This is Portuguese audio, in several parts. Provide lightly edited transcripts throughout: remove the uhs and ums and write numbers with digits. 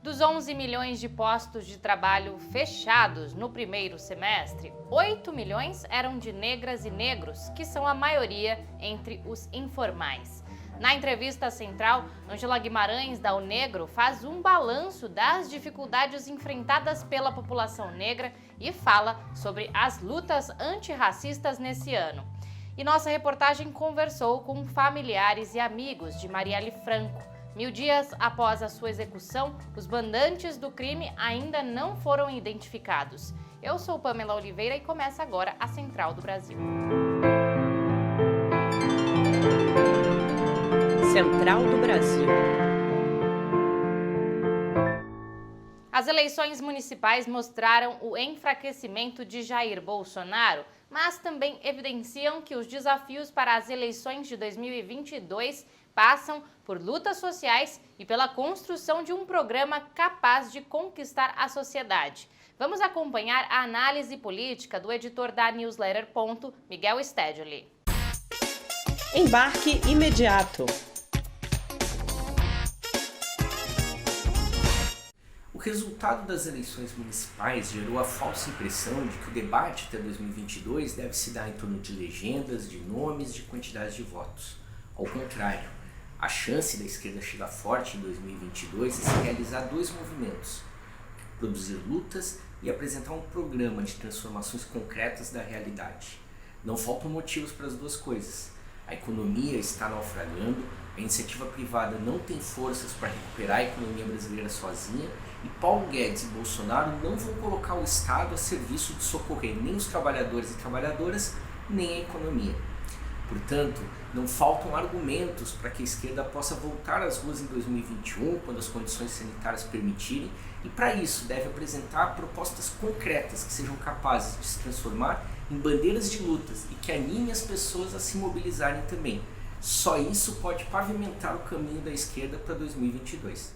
Dos 11 milhões de postos de trabalho fechados no primeiro semestre, 8 milhões eram de negras e negros, que são a maioria entre os informais. Na entrevista central, Ângela Guimarães, da Unegro, faz um balanço das dificuldades enfrentadas pela população negra e fala sobre as lutas antirracistas nesse ano. E nossa reportagem conversou com familiares e amigos de Marielle Franco. 1000 dias após a sua execução, os mandantes do crime ainda não foram identificados. Eu sou Pamela Oliveira e começa agora a Central do Brasil. Central do Brasil. As eleições municipais mostraram o enfraquecimento de Jair Bolsonaro, mas também evidenciam que os desafios para as eleições de 2022 passam por lutas sociais e pela construção de um programa capaz de conquistar a sociedade. Vamos acompanhar a análise política do editor da newsletter Ponto, Miguel Stedley. Embarque imediato. O resultado das eleições municipais gerou a falsa impressão de que o debate até 2022 deve se dar em torno de legendas, de nomes, de quantidade de votos. Ao contrário, a chance da esquerda chegar forte em 2022 é se realizar dois movimentos: produzir lutas e apresentar um programa de transformações concretas da realidade. Não faltam motivos para as duas coisas. A economia está naufragando, a iniciativa privada não tem forças para recuperar a economia brasileira sozinha e Paulo Guedes e Bolsonaro não vão colocar o Estado a serviço de socorrer nem os trabalhadores e trabalhadoras, nem a economia. Portanto, não faltam argumentos para que a esquerda possa voltar às ruas em 2021, quando as condições sanitárias permitirem, e para isso deve apresentar propostas concretas que sejam capazes de se transformar em bandeiras de lutas e que animem as pessoas a se mobilizarem também. Só isso pode pavimentar o caminho da esquerda para 2022.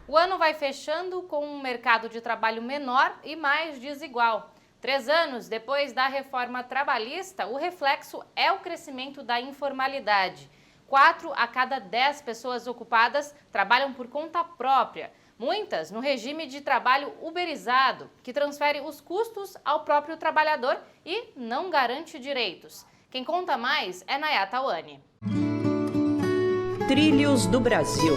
O ano vai fechando com um mercado de trabalho menor e mais desigual. 3 anos depois da reforma trabalhista, o reflexo é o crescimento da informalidade. 4 a cada 10 pessoas ocupadas trabalham por conta própria, muitas no regime de trabalho uberizado, que transfere os custos ao próprio trabalhador e não garante direitos. Quem conta mais é Nayata Wani. Trilhos do Brasil.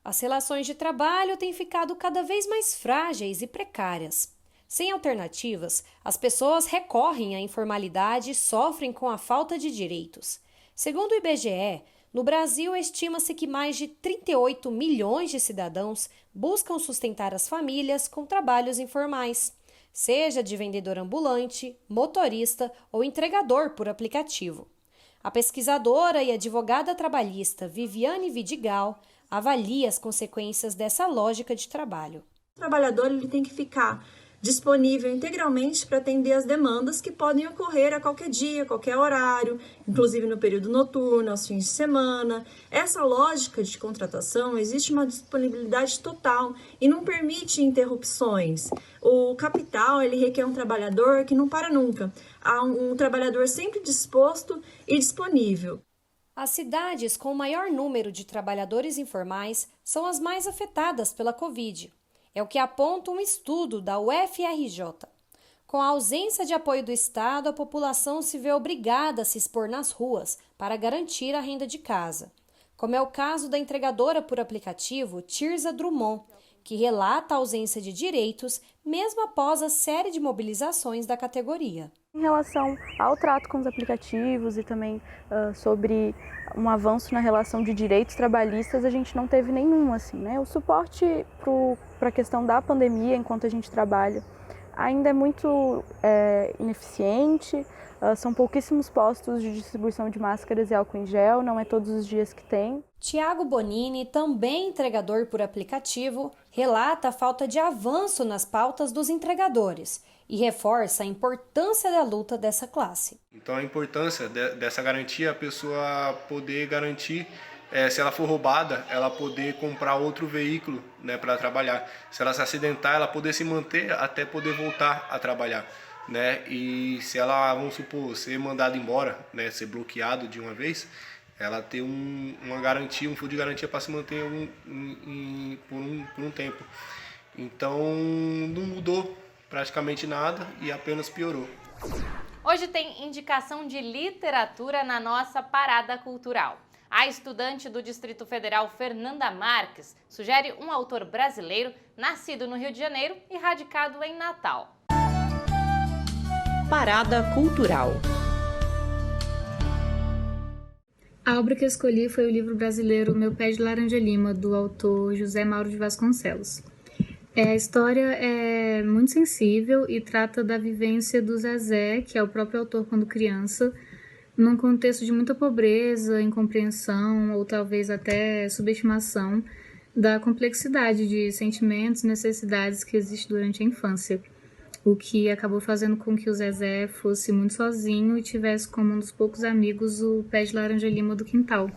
As relações de trabalho têm ficado cada vez mais frágeis e precárias. Sem alternativas, as pessoas recorrem à informalidade e sofrem com a falta de direitos. Segundo o IBGE, no Brasil estima-se que mais de 38 milhões de cidadãos buscam sustentar as famílias com trabalhos informais, seja de vendedor ambulante, motorista ou entregador por aplicativo. A pesquisadora e advogada trabalhista Viviane Vidigal avalia as consequências dessa lógica de trabalho. O trabalhador ele tem que ficar disponível integralmente para atender as demandas que podem ocorrer a qualquer dia, a qualquer horário, inclusive no período noturno, aos fins de semana. Essa lógica de contratação existe uma disponibilidade total e não permite interrupções. O capital ele requer um trabalhador que não para nunca. Há um trabalhador sempre disposto e disponível. As cidades com o maior número de trabalhadores informais são as mais afetadas pela Covid. É o que aponta um estudo da UFRJ. Com a ausência de apoio do Estado, a população se vê obrigada a se expor nas ruas para garantir a renda de casa. Como é o caso da entregadora por aplicativo Tirza Drummond, que relata a ausência de direitos mesmo após a série de mobilizações da categoria. Em relação ao trato com os aplicativos e também sobre um avanço na relação de direitos trabalhistas, a gente não teve nenhum, assim, né? O suporte para a questão da pandemia, enquanto a gente trabalha, ainda é muito ineficiente, são pouquíssimos postos de distribuição de máscaras e álcool em gel, não é todos os dias que tem. Tiago Bonini, também entregador por aplicativo, relata a falta de avanço nas pautas dos entregadores e reforça a importância da luta dessa classe. Então a importância dessa garantia, a pessoa poder garantir, se ela for roubada, ela poder comprar outro veículo, né, para trabalhar. Se ela se acidentar, ela poder se manter até poder voltar a trabalhar. Né? E se ela, vamos supor, ser mandada embora, né, ser bloqueado de uma vez, ela ter uma garantia, um fundo de garantia para se manter por um tempo. Então não mudou praticamente nada e apenas piorou. Hoje tem indicação de literatura na nossa parada cultural. A estudante do Distrito Federal, Fernanda Marques, sugere um autor brasileiro nascido no Rio de Janeiro e radicado em Natal. Parada cultural. A obra que eu escolhi foi o livro brasileiro Meu Pé de Laranja Lima, do autor José Mauro de Vasconcelos. A história é muito sensível e trata da vivência do Zezé, que é o próprio autor quando criança, num contexto de muita pobreza, incompreensão ou talvez até subestimação da complexidade de sentimentos e necessidades que existe durante a infância, o que acabou fazendo com que o Zezé fosse muito sozinho e tivesse como um dos poucos amigos o pé de laranja lima do quintal.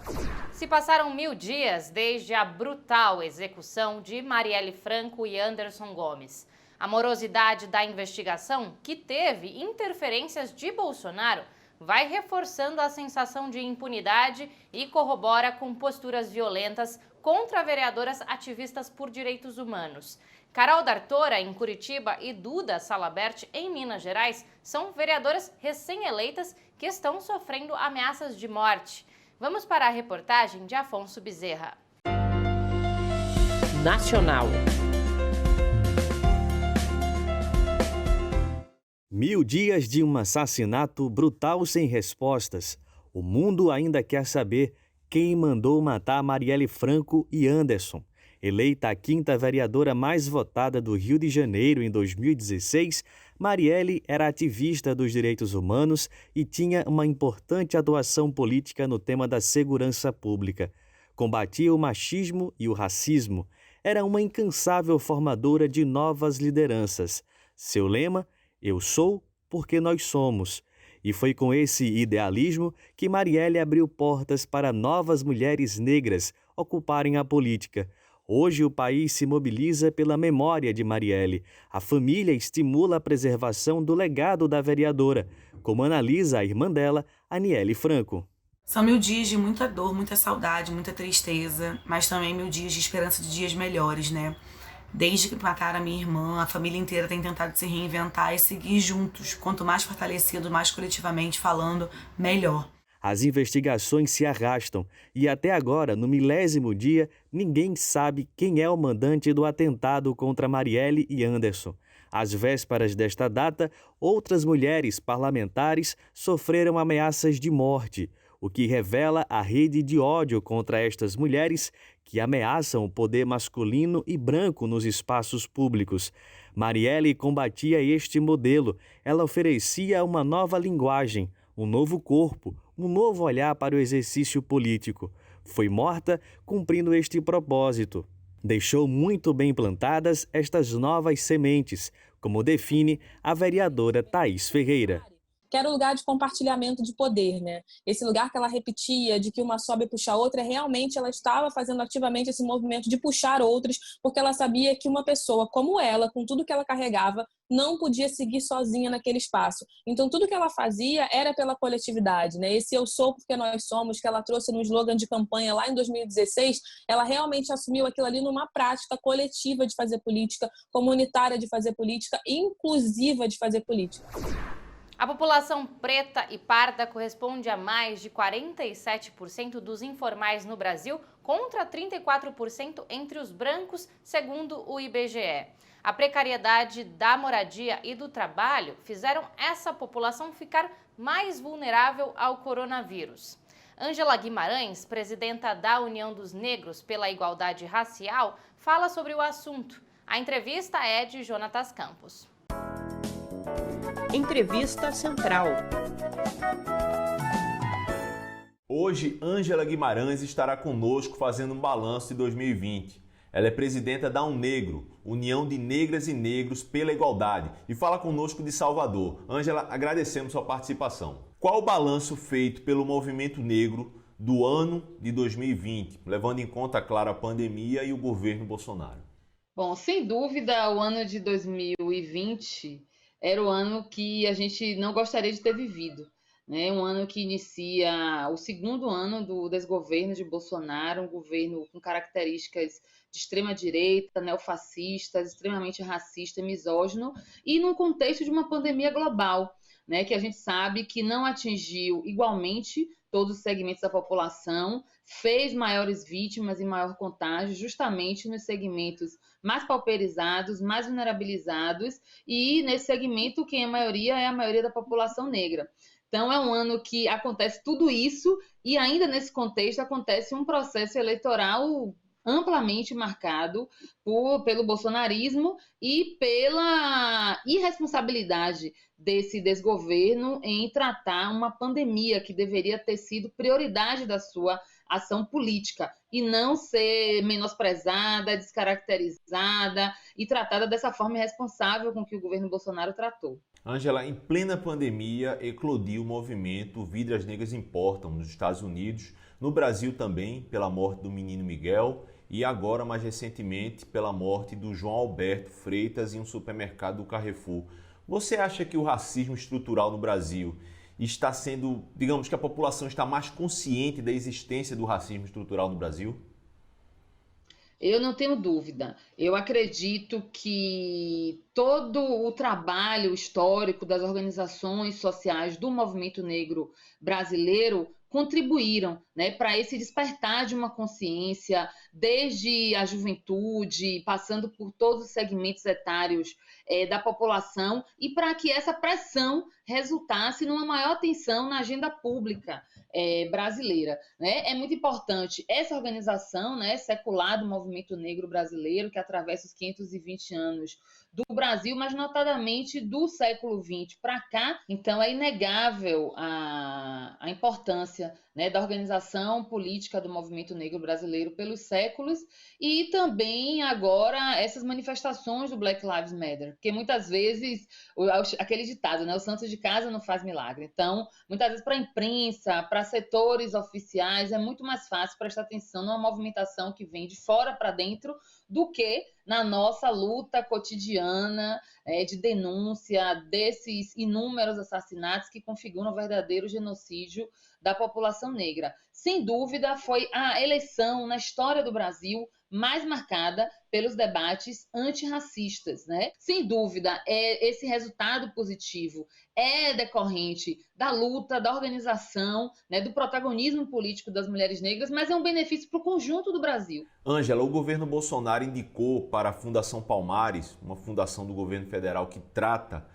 Se passaram 1000 dias desde a brutal execução de Marielle Franco e Anderson Gomes. A morosidade da investigação, que teve interferências de Bolsonaro, vai reforçando a sensação de impunidade e corrobora com posturas violentas contra vereadoras ativistas por direitos humanos. Carol D'Artora, em Curitiba, e Duda Salabert, em Minas Gerais, são vereadoras recém-eleitas que estão sofrendo ameaças de morte. Vamos para a reportagem de Afonso Bezerra. Nacional. 1000 dias de um assassinato brutal sem respostas. O mundo ainda quer saber quem mandou matar Marielle Franco e Anderson. Eleita a 5ª vereadora mais votada do Rio de Janeiro em 2016, Marielle era ativista dos direitos humanos e tinha uma importante atuação política no tema da segurança pública. Combatia o machismo e o racismo. Era uma incansável formadora de novas lideranças. Seu lema: eu sou porque nós somos. E foi com esse idealismo que Marielle abriu portas para novas mulheres negras ocuparem a política. Hoje o país se mobiliza pela memória de Marielle. A família estimula a preservação do legado da vereadora, como analisa a irmã dela, Aniele Franco. São 1000 dias de muita dor, muita saudade, muita tristeza, mas também 1000 dias de esperança de dias melhores, né? Desde que mataram a minha irmã, a família inteira tem tentado se reinventar e seguir juntos. Quanto mais fortalecido, mais coletivamente falando, melhor. As investigações se arrastam e até agora, no 1000º dia, ninguém sabe quem é o mandante do atentado contra Marielle e Anderson. Às vésperas desta data, outras mulheres parlamentares sofreram ameaças de morte, o que revela a rede de ódio contra estas mulheres que ameaçam o poder masculino e branco nos espaços públicos. Marielle combatia este modelo. Ela oferecia uma nova linguagem, um novo corpo, um novo olhar para o exercício político. Foi morta cumprindo este propósito. Deixou muito bem plantadas estas novas sementes, como define a vereadora Thaís Ferreira. Que era o lugar de compartilhamento de poder, né? Esse lugar que ela repetia, de que uma sobe puxa a outra, realmente ela estava fazendo ativamente esse movimento de puxar outros, porque ela sabia que uma pessoa como ela, com tudo que ela carregava, não podia seguir sozinha naquele espaço. Então, tudo que ela fazia era pela coletividade, né? Esse eu sou porque nós somos, que ela trouxe no slogan de campanha lá em 2016, ela realmente assumiu aquilo ali numa prática coletiva de fazer política, comunitária de fazer política, inclusiva de fazer política. A população preta e parda corresponde a mais de 47% dos informais no Brasil, contra 34% entre os brancos, segundo o IBGE. A precariedade da moradia e do trabalho fizeram essa população ficar mais vulnerável ao coronavírus. Ângela Guimarães, presidenta da União dos Negros pela Igualdade Racial, fala sobre o assunto. A entrevista é de Jonatas Campos. Entrevista Central. Hoje, Ângela Guimarães estará conosco fazendo um balanço de 2020. Ela é presidenta da UNEGRO, União de Negras e Negros pela Igualdade, e fala conosco de Salvador. Ângela, agradecemos sua participação. Qual o balanço feito pelo movimento negro do ano de 2020, levando em conta, claro, a pandemia e o governo Bolsonaro? Bom, sem dúvida, o ano de 2020 era o ano que a gente não gostaria de ter vivido. né? Um ano que inicia o segundo ano do desgoverno de Bolsonaro, um governo com características de extrema-direita, neofascistas, extremamente racista e misógino, e num contexto de uma pandemia global, né? Que a gente sabe que não atingiu igualmente todos os segmentos da população, fez maiores vítimas e maior contágio justamente nos segmentos mais pauperizados, mais vulnerabilizados, e nesse segmento quem é a maioria da população negra. Então é um ano que acontece tudo isso e ainda nesse contexto acontece um processo eleitoral amplamente marcado pelo bolsonarismo e pela irresponsabilidade desse desgoverno em tratar uma pandemia que deveria ter sido prioridade da sua ação política e não ser menosprezada, descaracterizada e tratada dessa forma irresponsável com que o governo Bolsonaro tratou. Ângela, em plena pandemia, eclodiu o movimento Vidas Negras Importam nos Estados Unidos, no Brasil também, pela morte do menino Miguel e agora, mais recentemente, pela morte do João Alberto Freitas em um supermercado do Carrefour. Você acha que o racismo estrutural no Brasil está sendo, digamos que a população está mais consciente da existência do racismo estrutural no Brasil? Eu não tenho dúvida. Eu acredito que todo o trabalho histórico das organizações sociais do movimento negro brasileiro contribuíram, né, para esse despertar de uma consciência, desde a juventude, passando por todos os segmentos etários da população, e para que essa pressão resultasse numa maior atenção na agenda pública brasileira, né? É muito importante essa organização, né, secular do movimento negro brasileiro, que atravessa os 520 anos do Brasil, mas notadamente do século XX para cá. Então é inegável a importância, né, da organização política do movimento negro brasileiro pelos séculos e também agora essas manifestações do Black Lives Matter, porque muitas vezes aquele ditado, né, o santo de casa não faz milagre. Então, muitas vezes para a imprensa, para setores oficiais, é muito mais fácil prestar atenção numa movimentação que vem de fora para dentro do que na nossa luta cotidiana de denúncia desses inúmeros assassinatos que configuram um verdadeiro genocídio da população negra. Sem dúvida, foi a eleição na história do Brasil mais marcada pelos debates antirracistas, né? Sem dúvida, esse resultado positivo é decorrente da luta, da organização, né, do protagonismo político das mulheres negras, mas é um benefício para o conjunto do Brasil. Ângela, o governo Bolsonaro indicou para a Fundação Palmares, uma fundação do governo federal que trata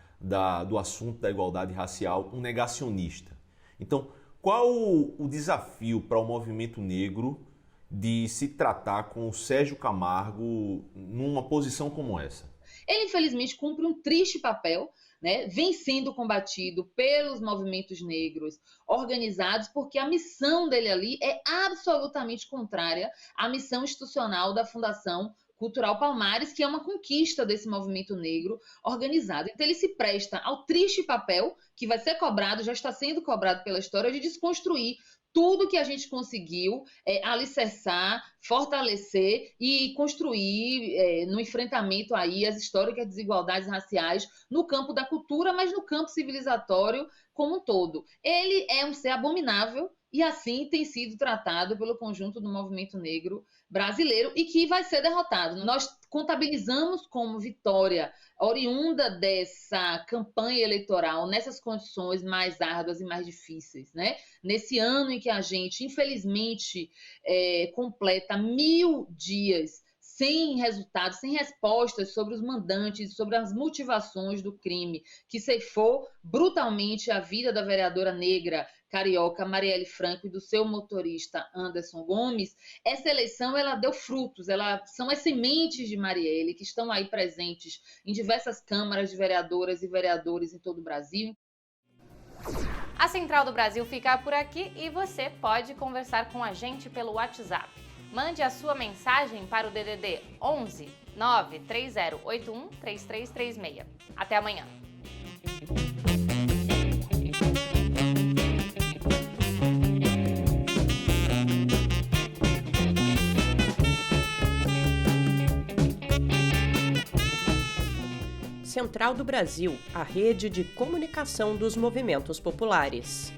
do assunto da igualdade racial, um negacionista. Então, qual o desafio para o movimento negro de se tratar com o Sérgio Camargo numa posição como essa? Ele, infelizmente, cumpre um triste papel, né? Vem sendo combatido pelos movimentos negros organizados, porque a missão dele ali é absolutamente contrária à missão institucional da Fundação Cultural Palmares, que é uma conquista desse movimento negro organizado. Então ele se presta ao triste papel que vai ser cobrado, já está sendo cobrado pela história, de desconstruir tudo que a gente conseguiu alicerçar, fortalecer e construir no enfrentamento aí as históricas desigualdades raciais no campo da cultura, mas no campo civilizatório como um todo. Ele é um ser abominável e assim tem sido tratado pelo conjunto do movimento negro brasileiro e que vai ser derrotado. Nós contabilizamos como vitória oriunda dessa campanha eleitoral, nessas condições mais árduas e mais difíceis, né? Nesse ano em que a gente, infelizmente, completa 1000 dias sem resultados, sem respostas sobre os mandantes, sobre as motivações do crime que ceifou brutalmente a vida da vereadora negra carioca Marielle Franco e do seu motorista Anderson Gomes. Essa eleição ela deu frutos, são as sementes de Marielle que estão aí presentes em diversas câmaras de vereadoras e vereadores em todo o Brasil. A Central do Brasil fica por aqui e você pode conversar com a gente pelo WhatsApp. Mande a sua mensagem para o DDD 11 93081 3336. Até amanhã. Central do Brasil, a rede de comunicação dos movimentos populares.